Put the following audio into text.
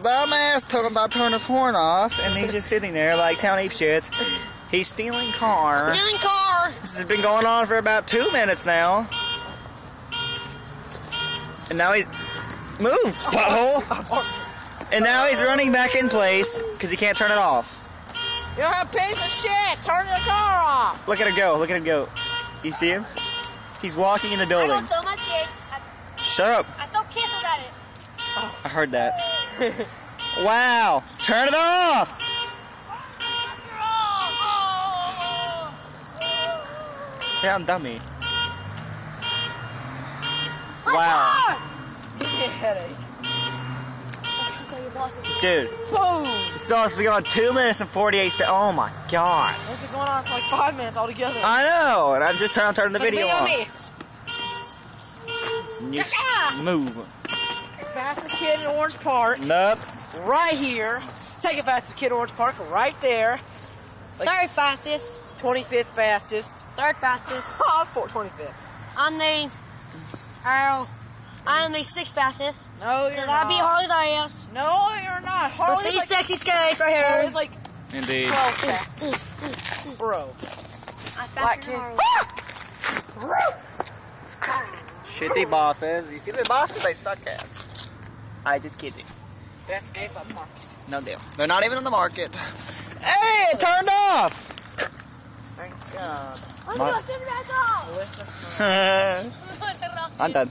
dumbass told him to turn his horn off, and he's just sitting there like town ape shit. He's stealing car. Stealing car! This has been going on for about 2 minutes now. And now he's... Move, butthole! And now he's running back in place because he can't turn it off. You're a piece of shit! Turn your car off! Look at him go, look at him go. You see him? He's walking in the building. I don't throw my kids. Shut up. I throw kisses at it. I heard that. Wow! Turn it off! Yeah, I'm dummy. Wow. Give me a headache. Dude. Boom! It's supposed to be on 2 minutes and 48 seconds. Oh my god. It's been going on for like 5 minutes altogether. I know, and I'm just trying to turn the video off. And you move. Fastest kid in Orange Park. Nope. Right here. Second fastest kid in Orange Park. Right there. Like third fastest. 25th fastest. Third fastest. Oh, 25th. I'm the sixth fastest. No, you're not. I beat Harley's ass. No, you're not. Harley's these like, sexy skates right here. Harley's like Indeed. 12 fastest. Bro. Black kids. Shitty bosses. You see the bosses? They suck ass. I just kidding. Best skates on the market. No deal. They're not even on the market. Hey, it turned off! Thank God. Let's go, turn it back off. Melissa. I'm done.